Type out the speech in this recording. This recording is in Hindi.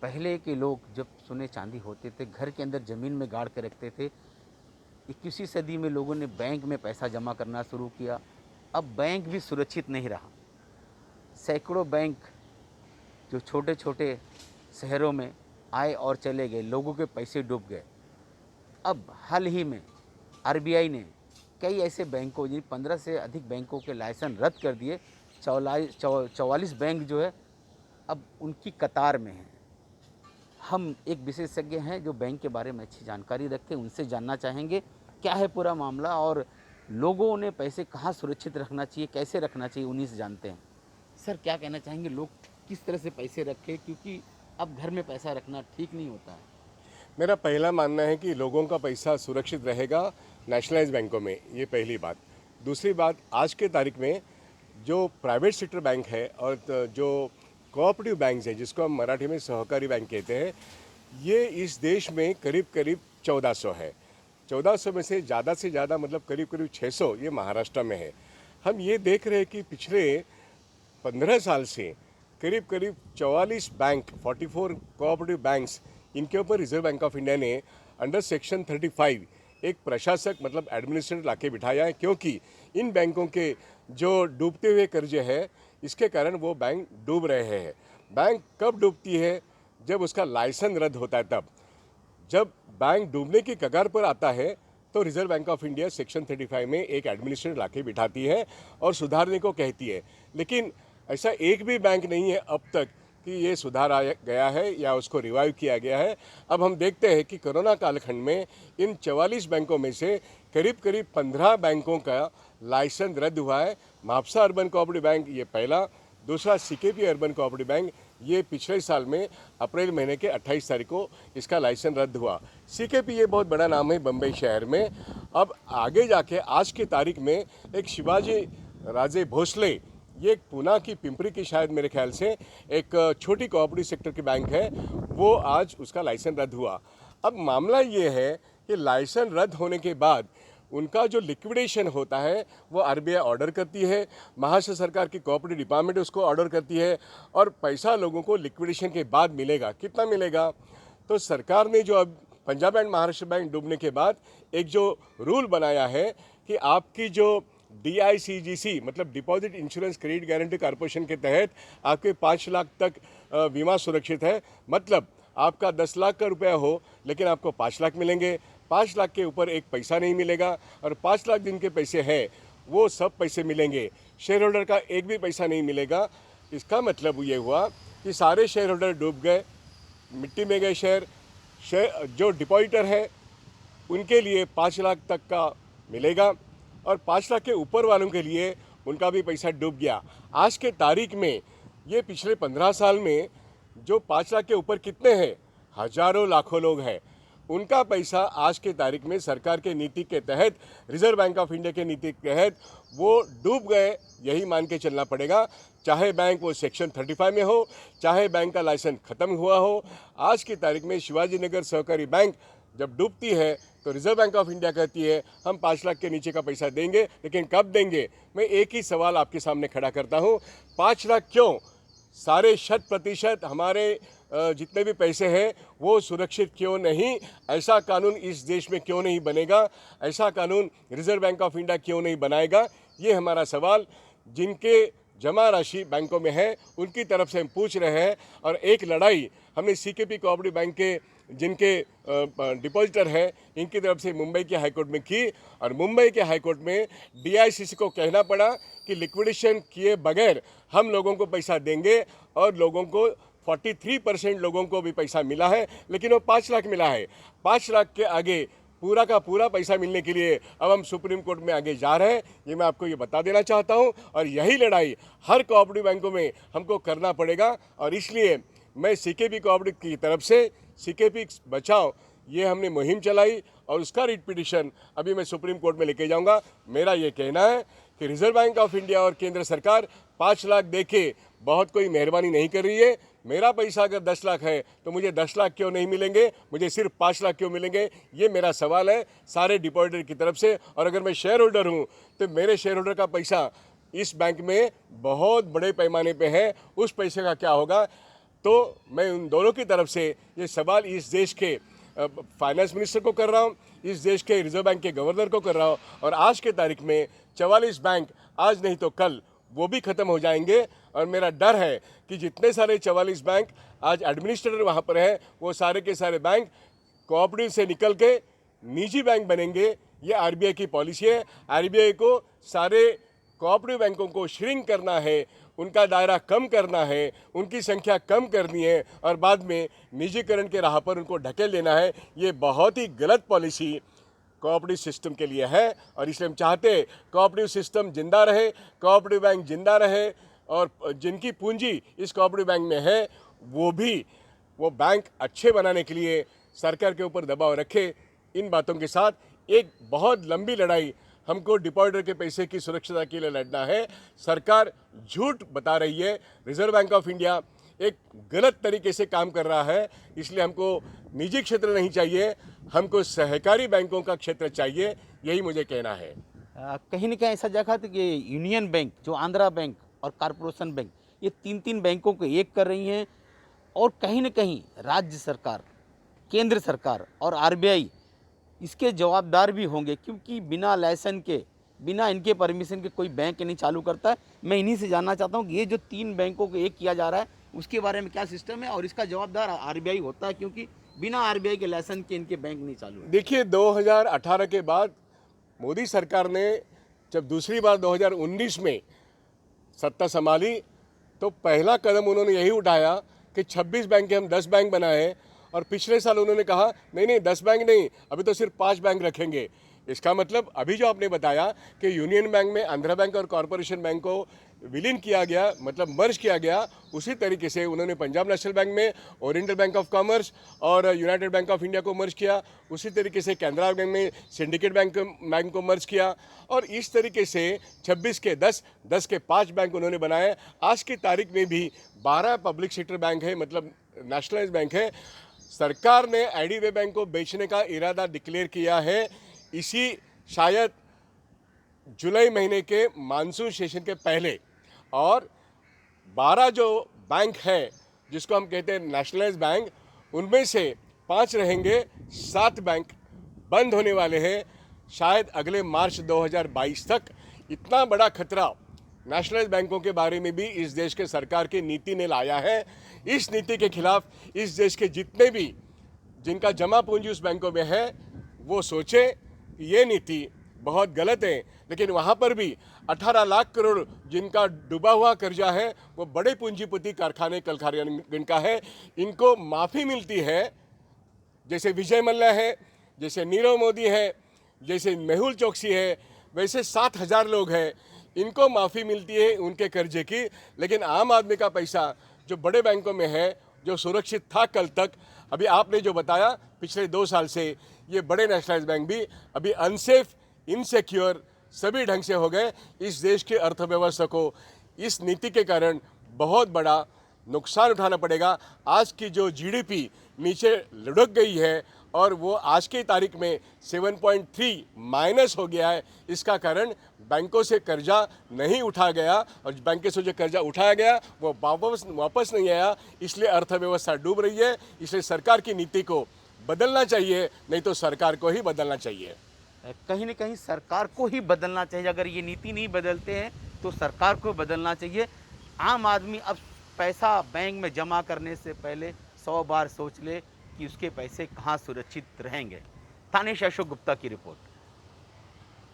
पहले के लोग जब सोने चांदी होते थे घर के अंदर ज़मीन में गाड़ के रखते थे। 21वीं सदी में लोगों ने बैंक में पैसा जमा करना शुरू किया। अब बैंक भी सुरक्षित नहीं रहा। सैकड़ों बैंक जो छोटे छोटे शहरों में आए और चले गए, लोगों के पैसे डूब गए। अब हाल ही में आरबीआई ने कई ऐसे बैंकों, जिन 15 से अधिक बैंकों के लाइसेंस रद्द कर दिए। 44 बैंक जो है अब उनकी कतार में हैं। हम एक विशेषज्ञ हैं जो बैंक के बारे में अच्छी जानकारी रखते हैं, उनसे जानना चाहेंगे क्या है पूरा मामला और लोगों ने पैसे कहाँ सुरक्षित रखना चाहिए, कैसे रखना चाहिए, उन्हीं से जानते हैं। सर, क्या कहना चाहेंगे, लोग किस तरह से पैसे रखें, क्योंकि अब घर में पैसा रखना ठीक नहीं होता है। मेरा पहला मानना है कि लोगों का पैसा सुरक्षित रहेगा नेशनलाइज बैंकों में, ये पहली बात। दूसरी बात, आज के तारीख में जो प्राइवेट सेक्टर बैंक है और जो कोऑपरेटिव बैंक्स हैं, जिसको हम मराठी में सहकारी बैंक कहते हैं, ये इस देश में करीब करीब 1400 है। 1400 में से ज़्यादा मतलब करीब करीब 600 ये महाराष्ट्र में है। हम ये देख रहे हैं कि पिछले 15 साल से करीब करीब 44 बैंक, 44 कोऑपरेटिव बैंक्स, इनके ऊपर रिजर्व बैंक ऑफ इंडिया ने अंडर सेक्शन 35 एक प्रशासक मतलब एडमिनिस्ट्रेटर लाके बिठाया है, क्योंकि इन बैंकों के जो डूबते हुए कर्जे है, इसके कारण वो बैंक डूब रहे हैं। बैंक कब डूबती है? जब उसका लाइसेंस रद्द होता है तब। जब बैंक डूबने की कगार पर आता है तो reserve bank of India section 35 में एक एडमिनिस्ट्रेटर लाके बिठाती है और सुधारने को कहती है। लेकिन ऐसा एक भी बैंक नहीं है अब तक कि ये सुधार आ गया है या उसको रिवाइव किया गया है। अब हम देखते हैं कि कोरोना कालखंड में इन 44 बैंकों में से करीब करीब 15 बैंकों का लाइसेंस रद्द हुआ है। मापसा अर्बन कोऑपरेटिव बैंक ये पहला, दूसरा सीकेपी अर्बन कोऑपरेटिव बैंक ये पिछले साल में अप्रैल महीने के 28 तारीख को इसका लाइसेंस रद्द हुआ। सीकेपी ये बहुत बड़ा नाम है बम्बई शहर में। अब आगे जाके आज की तारीख में एक शिवाजी राजे भोसले, ये एक पूना की पिंपरी की शायद मेरे ख्याल से एक छोटी कोऑपरेटिव सेक्टर की बैंक है, वो आज उसका लाइसेंस रद्द हुआ। अब मामला ये है कि लाइसेंस रद्द होने के बाद उनका जो लिक्विडेशन होता है वो आरबीआई ऑर्डर करती है, महाराष्ट्र सरकार की कोऑपरेटिव डिपार्टमेंट उसको ऑर्डर करती है और पैसा लोगों को लिक्विडेशन के बाद मिलेगा। कितना मिलेगा? तो सरकार ने जो अब पंजाब एंड महाराष्ट्र बैंक डूबने के बाद एक जो रूल बनाया है कि आपकी जो DICGC मतलब deposit insurance credit guarantee corporation के तहत आपके 5 लाख तक बीमा सुरक्षित है। मतलब आपका 10 लाख का रुपया हो लेकिन आपको 5 लाख मिलेंगे, 5 लाख के ऊपर एक पैसा नहीं मिलेगा और 5 लाख जिनके पैसे हैं वो सब पैसे मिलेंगे। शेयर होल्डर का एक भी पैसा नहीं मिलेगा। इसका मतलब ये हुआ कि सारे शेयर होल्डर डूब गए, मिट्टी में गए। शेयर जो डिपॉजिटर है उनके लिए 5 लाख तक का मिलेगा और 5 लाख के ऊपर वालों के लिए उनका भी पैसा डूब गया। आज के तारीख में ये पिछले 15 साल में जो 5 लाख के ऊपर कितने हैं, हजारों लाखों लोग हैं, उनका पैसा आज के तारीख में सरकार के नीति के तहत, रिजर्व बैंक ऑफ इंडिया के नीति के तहत वो डूब गए, यही मान के चलना पड़ेगा। चाहे बैंक वो सेक्शन 35 में हो, चाहे बैंक का लाइसेंस ख़त्म हुआ हो। आज की तारीख में शिवाजी नगर सहकारी बैंक जब डूबती है तो रिजर्व बैंक ऑफ इंडिया कहती है हम 5 लाख के नीचे का पैसा देंगे, लेकिन कब देंगे? मैं एक ही सवाल आपके सामने खड़ा करता हूँ, 5 लाख क्यों? सारे 100% हमारे जितने भी पैसे हैं वो सुरक्षित क्यों नहीं? ऐसा कानून इस देश में क्यों नहीं बनेगा? ऐसा कानून रिजर्व बैंक ऑफ इंडिया क्यों नहीं बनाएगा? ये हमारा सवाल जिनके जमा राशि बैंकों में है उनकी तरफ से हम पूछ रहे हैं। और एक लड़ाई हमने सीकेपी कोऑपरेटिव बैंक के जिनके डिपॉजिटर हैं इनकी तरफ से मुंबई के हाईकोर्ट में की और मुंबई के हाईकोर्ट में DICC को कहना पड़ा कि लिक्विडेशन किए बगैर हम लोगों को पैसा देंगे और लोगों को 43% लोगों को भी पैसा मिला है, लेकिन वो 5 लाख मिला है। 5 लाख के आगे पूरा का पूरा पैसा मिलने के लिए अब हम सुप्रीम कोर्ट में आगे जा रहे हैं, ये मैं आपको ये बता देना चाहता हूँ। और यही लड़ाई हर कोऑपरेटिव बैंकों में हमको करना पड़ेगा और इसलिए मैं सीकेपी कोऑपरेटिव की तरफ से सीकेपी बचाओ ये हमने मुहिम चलाई और उसका रिट पिटिशन अभी मैं सुप्रीम कोर्ट में लेके जाऊंगा। मेरा ये कहना है कि रिजर्व बैंक ऑफ इंडिया और केंद्र सरकार 5 लाख देके बहुत कोई मेहरबानी नहीं कर रही है। मेरा पैसा अगर 10 लाख है तो मुझे 10 लाख क्यों नहीं मिलेंगे, मुझे सिर्फ 5 लाख क्यों मिलेंगे? ये मेरा सवाल है सारे डिपॉजिटर की तरफ से। और अगर मैं शेयर होल्डर हूँ तो मेरे शेयर होल्डर का पैसा इस बैंक में बहुत बड़े पैमाने पे है, उस पैसे का क्या होगा? तो मैं उन दोनों की तरफ से ये सवाल इस देश के फाइनेंस मिनिस्टर को कर रहा हूँ, इस देश के रिजर्व बैंक के गवर्नर को कर रहा हूँ। और आज के तारीख में 44 बैंक आज नहीं तो कल वो भी ख़त्म हो जाएंगे। और मेरा डर है कि जितने सारे 44 बैंक आज एडमिनिस्ट्रेटर वहाँ पर हैं, वो सारे के सारे बैंक कोऑपरेटिव से निकल के निजी बैंक बनेंगे। ये आरबीआई की पॉलिसी है। आरबीआई को सारे कोऑपरेटिव बैंकों को श्रिंक करना है, उनका दायरा कम करना है, उनकी संख्या कम करनी है और बाद में निजीकरण के राह पर उनको ढकेल देना है। ये बहुत ही गलत पॉलिसी कोऑपरेटिव सिस्टम के लिए है और इसलिए हम चाहते हैं कोऑपरेटिव सिस्टम जिंदा रहे, कोऑपरेटिव बैंक जिंदा रहे और जिनकी पूंजी इस कोऑपरेटिव बैंक में है वो बैंक अच्छे बनाने के लिए सरकार के ऊपर दबाव रखे। इन बातों के साथ एक बहुत लंबी लड़ाई हमको डिपॉजिटर के पैसे की सुरक्षितता के लिए लड़ना है। सरकार झूठ बता रही है, रिजर्व बैंक ऑफ इंडिया एक गलत तरीके से काम कर रहा है। इसलिए हमको निजी क्षेत्र नहीं चाहिए, हमको सहकारी बैंकों का क्षेत्र चाहिए, यही मुझे कहना है। कहीं न कहीं ऐसा देखा था कि यूनियन बैंक, जो आंध्रा बैंक और कॉरपोरेशन बैंक, ये तीन बैंकों को एक कर रही हैं और कहीं न कहीं राज्य सरकार, केंद्र सरकार और आरबीआई इसके जवाबदार भी होंगे, क्योंकि बिना लाइसेंस के, बिना इनके परमिशन के कोई बैंक नहीं चालू करता है। मैं इन्हीं से जानना चाहता हूँ कि ये जो 3 बैंकों को एक किया जा रहा है उसके बारे में क्या सिस्टम है और इसका जवाबदार आरबीआई होता है, क्योंकि बिना आरबीआई के लाइसेंस के इनके बैंक नहीं चालू है। देखिए 2018 के बाद मोदी सरकार ने जब दूसरी बार 2019 में सत्ता संभाली तो पहला कदम उन्होंने यही उठाया कि 26 बैंक के हम 10 बैंक बनाए। और पिछले साल उन्होंने कहा नहीं 10 बैंक नहीं, अभी तो सिर्फ 5 बैंक रखेंगे। इसका मतलब अभी जो आपने बताया कि यूनियन बैंक में आंध्रा बैंक और कॉरपोरेशन बैंक को विलीन किया गया, मतलब मर्ज किया गया, उसी तरीके से उन्होंने पंजाब नेशनल बैंक में ओरिएंटल बैंक ऑफ कॉमर्स और यूनाइटेड बैंक ऑफ इंडिया को मर्ज किया। उसी तरीके से कैनरा बैंक में सिंडिकेट बैंक को मर्ज किया और इस तरीके से 26 के 10, 10 के 5 बैंक उन्होंने बनाए। आज की तारीख में भी 12 पब्लिक सेक्टर बैंक है, मतलब नेशनलाइज बैंक है। सरकार ने आईडीबीआई बैंक को बेचने का इरादा डिक्लेयर किया है इसी शायद जुलाई महीने के मानसून सेशन के पहले। और 12 जो बैंक है जिसको हम कहते हैं नेशनलाइज बैंक, उनमें से 5 रहेंगे, 7 बैंक बंद होने वाले हैं शायद अगले मार्च 2022 तक। इतना बड़ा खतरा नेशनलाइज बैंकों के बारे में भी इस देश के सरकार की नीति ने लाया है। इस नीति के खिलाफ इस देश के जितने भी जिनका जमा पूंजी उस बैंकों में है वो सोचे ये नीति बहुत गलत है। लेकिन वहाँ पर भी 18 लाख करोड़ जिनका डूबा हुआ कर्जा है वो बड़े पूंजीपति कारखाने कल कार्यान्वयन का है, इनको माफ़ी मिलती है। जैसे विजय मल्ल्या है, जैसे नीरव मोदी है, जैसे मेहुल चोकसी है, वैसे 7,000 लोग हैं, इनको माफ़ी मिलती है उनके कर्जे की। लेकिन आम आदमी का पैसा जो बड़े बैंकों में है, जो सुरक्षित था कल तक, अभी आपने जो बताया पिछले 2 साल से ये बड़े नेशनलाइज बैंक भी अभी अनसेफ, इनसिक्योर सभी ढंग से हो गए। इस देश की अर्थव्यवस्था को इस नीति के कारण बहुत बड़ा नुकसान उठाना पड़ेगा। आज की जो जीडीपी नीचे लुढ़क गई है और वो आज की तारीख में 7.3 माइनस हो गया है, इसका कारण बैंकों से कर्जा नहीं उठा गया और बैंकों से जो कर्जा उठाया गया वो वापस नहीं आया, इसलिए अर्थव्यवस्था डूब रही है। इसलिए सरकार की नीति को बदलना चाहिए, नहीं तो सरकार को ही बदलना चाहिए। कहीं न कहीं सरकार को ही बदलना चाहिए। अगर ये नीति नहीं बदलते हैं तो सरकार को बदलना चाहिए। आम आदमी अब पैसा बैंक में जमा करने से पहले 100 बार सोच ले कि उसके पैसे कहाँ सुरक्षित रहेंगे। थानेश अशोक गुप्ता की रिपोर्ट।